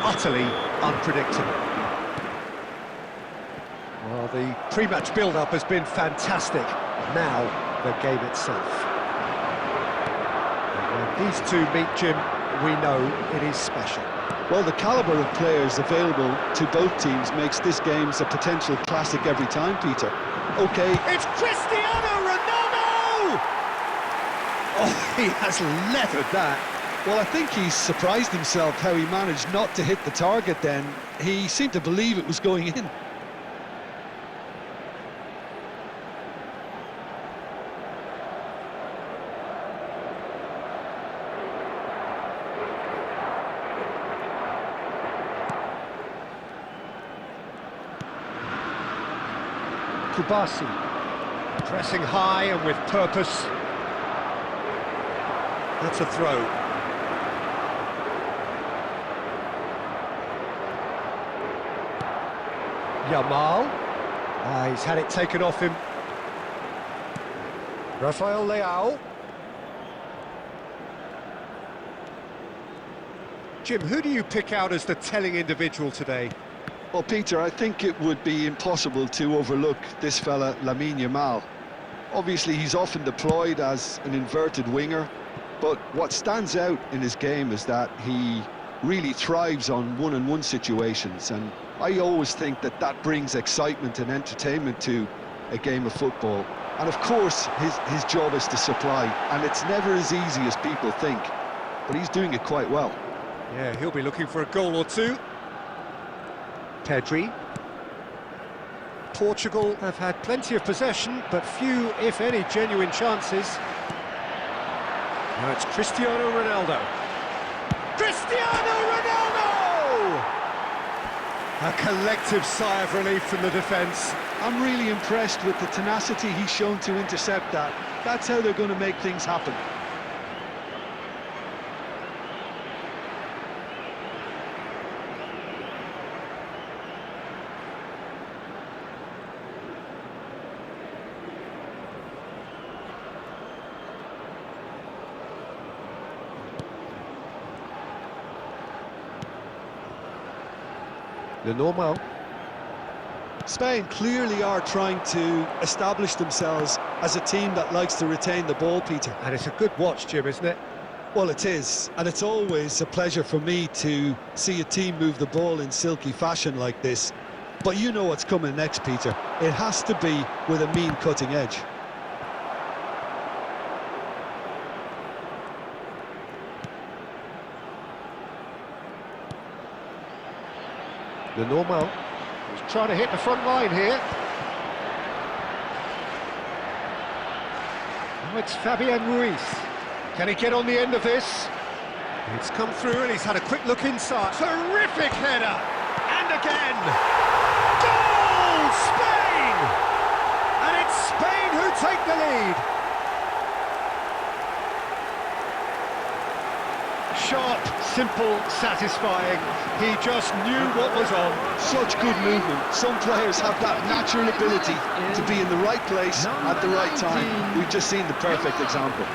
utterly unpredictable. Well, the pre-match build-up has been fantastic. Now, the game itself. And when these two meet, Jim, we know it is special. Well, the calibre of players available to both teams makes this game a potential classic every time, Peter. OK. It's Cristiano Ronaldo! Oh, he has leathered that. Well, I think he's surprised himself how he managed not to hit the target then. He seemed to believe it was going in. Kubasi, pressing high and with purpose. That's a throw. Yamal. He's had it taken off him. Rafael Leao. Jim, who do you pick out as the telling individual today? Well, Peter, I think it would be impossible to overlook this fella, Lamine Yamal. Obviously, he's often deployed as an inverted winger, but what stands out in his game is that he really thrives on one-on-one situations, and I always think that that brings excitement and entertainment to a game of football. And of course, his job is to supply, and it's never as easy as people think, but he's doing it quite well. Yeah, he'll be looking for a goal or two. Pedri. Portugal have had plenty of possession, but few, if any, genuine chances. Now it's Cristiano Ronaldo. Cristiano Ronaldo! A collective sigh of relief from the defence. I'm really impressed with the tenacity he's shown to intercept that. That's how they're going to make things happen. The normal. Spain clearly are trying to establish themselves as a team that likes to retain the ball, Peter. And it's a good watch, Jim, isn't it? Well, it is, and it's always a pleasure for me to see a team move the ball in silky fashion like this. But you know what's coming next, Peter. It has to be with a mean cutting edge. The normal. He's trying to hit the front line here. Now it's Fabian Ruiz. Can he get on the end of this? It's come through and he's had a quick look inside. Terrific header! And again! Goal! Spain! And it's Spain who take the lead. Sharp, simple, satisfying. He just knew what was on. Such good movement. Some players have that natural ability to be in the right place at the right time. We've just seen the perfect example.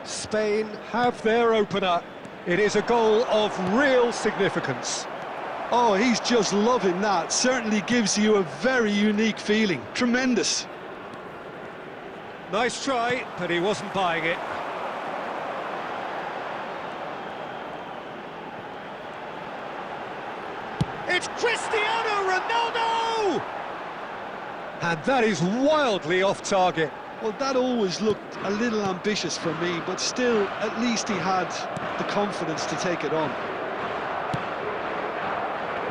Spain have their opener. It is a goal of real significance. Oh, he's just loving that. Certainly gives you a very unique feeling. Tremendous. Nice try, but he wasn't buying it. It's Cristiano Ronaldo! And that is wildly off target. Well, that always looked a little ambitious for me, but still, at least he had the confidence to take it on.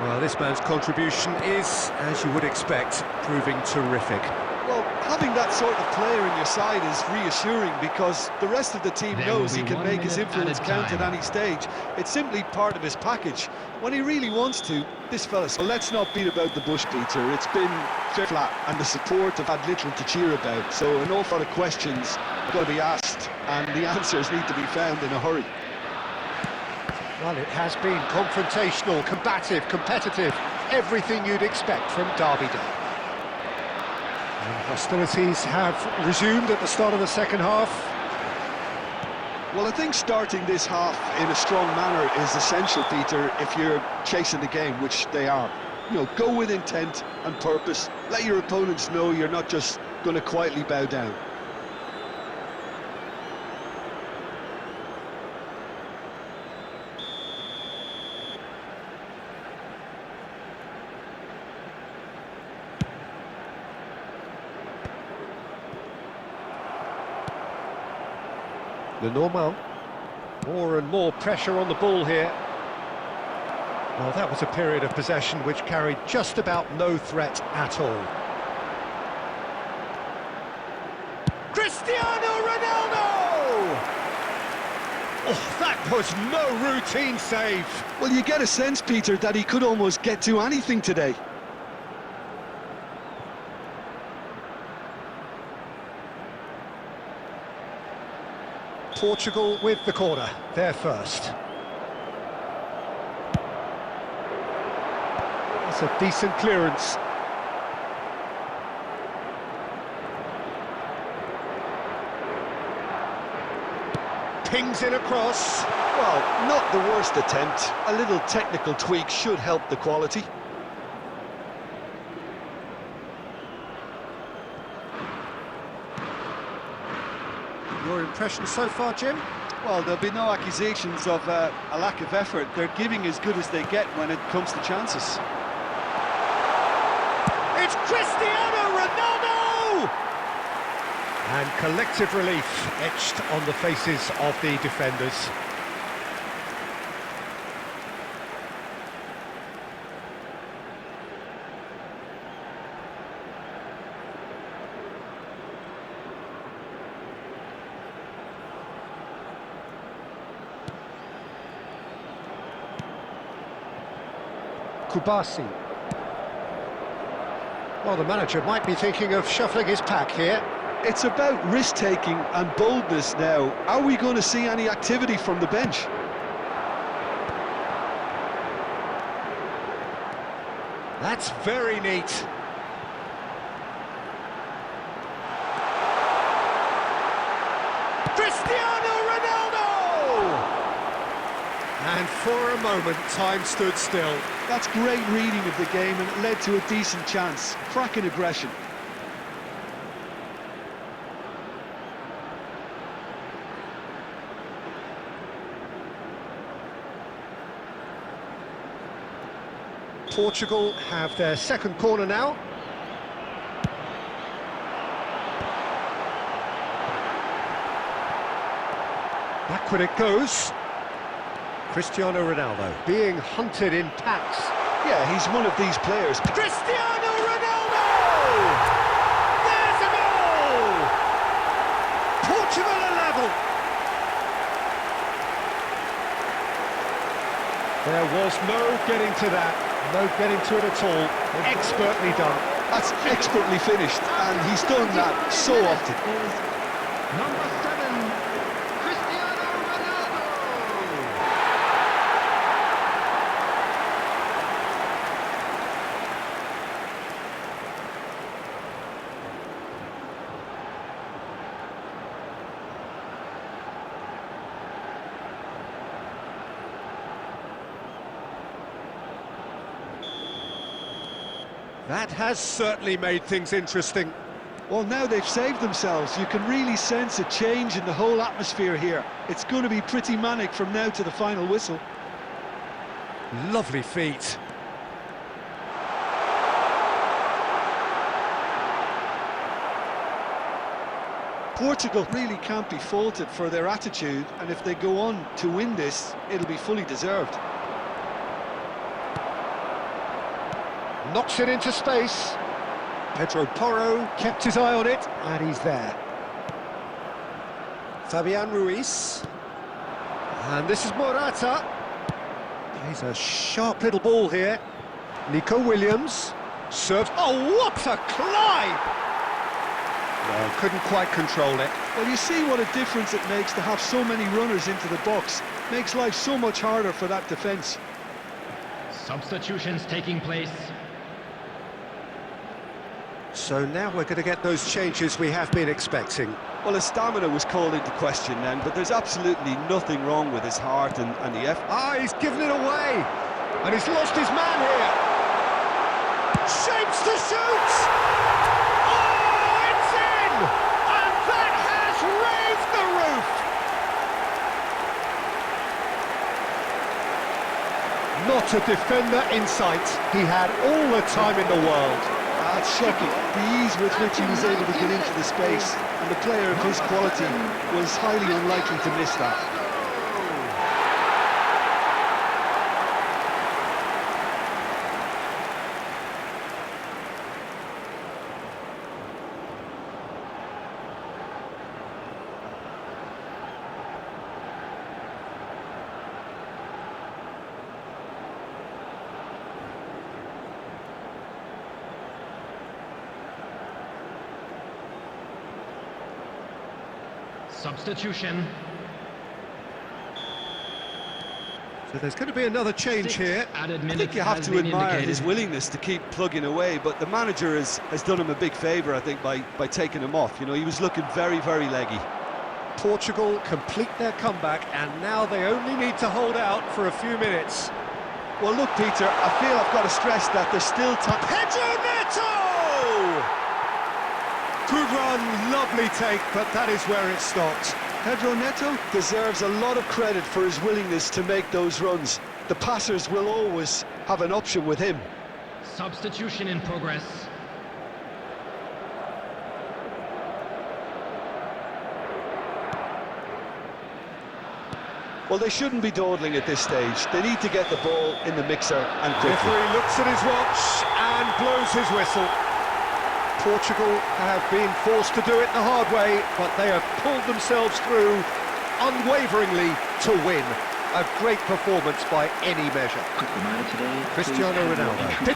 Well, this man's contribution is, as you would expect, proving terrific. Well, having that sort of player in your side is reassuring because the rest of the team knows he can make his influence count at any stage. It's simply part of his package. When he really wants to, this fella... Well, let's not beat about the bush, Peter. It's been fair flat, and the support have had little to cheer about. So an awful lot of questions are going to be asked, and the answers need to be found in a hurry. Well, it has been confrontational, combative, competitive, everything you'd expect from Derby Day. And hostilities have resumed at the start of the second half. Well, I think starting this half in a strong manner is essential, Peter, if you're chasing the game, which they are. You know, go with intent and purpose. Let your opponents know you're not just going to quietly bow down. The Normand. More and more pressure on the ball here. Well, that was a period of possession which carried just about no threat at all. Cristiano Ronaldo! Oh, that was no routine save. Well, you get a sense, Peter, that he could almost get to anything today. Portugal with the corner, they're first. That's a decent clearance. Pings in across. Well, not the worst attempt. A little technical tweak should help the quality. Your impression so far, Jim? Well, there'll be no accusations of a lack of effort. They're giving as good as they get when it comes to chances. It's Cristiano Ronaldo! And collective relief etched on the faces of the defenders. Kubasi. Well, the manager might be thinking of shuffling his pack here. It's about risk-taking and boldness now. Are we going to see any activity from the bench? That's very neat. Cristiano Ronaldo! And for a moment, time stood still. That's great reading of the game, and it led to a decent chance. Cracking aggression. Portugal have their second corner now. Backward it goes. Cristiano Ronaldo being hunted in packs. Yeah, he's one of these players. Cristiano Ronaldo! There's a goal! Portugal are level. There was no getting to that, no getting to it at all. Expertly done. That's expertly finished, and he's done that so often. Number 7, Cristiano Ronaldo. That has certainly made things interesting. Well, now they've saved themselves. You can really sense a change in the whole atmosphere here. It's going to be pretty manic from now to the final whistle. Lovely feet. Portugal really can't be faulted for their attitude, and if they go on to win this, it'll be fully deserved. Knocks it into space. Pedro Porro kept his eye on it, and he's there. Fabian Ruiz. And this is Morata. Plays a sharp little ball here. Nico Williams. Serves. Oh, what a climb! Well, couldn't quite control it. Well, you see what a difference it makes to have so many runners into the box. Makes life so much harder for that defence. Substitutions taking place. So now we're going to get those changes we have been expecting. Well, his stamina was called into question then, but there's absolutely nothing wrong with his heart and the effort. Ah, he's given it away! And he's lost his man here! Shapes to shoot! Oh, it's in! And that has raised the roof! Not a defender in sight. He had all the time in the world. That's shocking. The ease with which he was able to get into the space, and the player of his quality was highly unlikely to miss that. Substitution. So there's going to be another change here. Added I minutes think you have has to been admire indicated. his willingness to keep plugging away, but the manager has done him a big favour, I think, by taking him off. You know, he was looking very, very leggy. Portugal complete their comeback, and now they only need to hold out for a few minutes. Well, look, Peter, I feel I've got to stress that there's still time. Pedro Neto! Good run, lovely take, but that is where it stopped. Pedro Neto deserves a lot of credit for his willingness to make those runs. The passers will always have an option with him. Substitution in progress. Well, they shouldn't be dawdling at this stage. They need to get the ball in the mixer and quickly. Referee looks at his watch and blows his whistle. Portugal have been forced to do it the hard way, but they have pulled themselves through unwaveringly to win. A great performance by any measure. Cristiano Cristiano Ronaldo.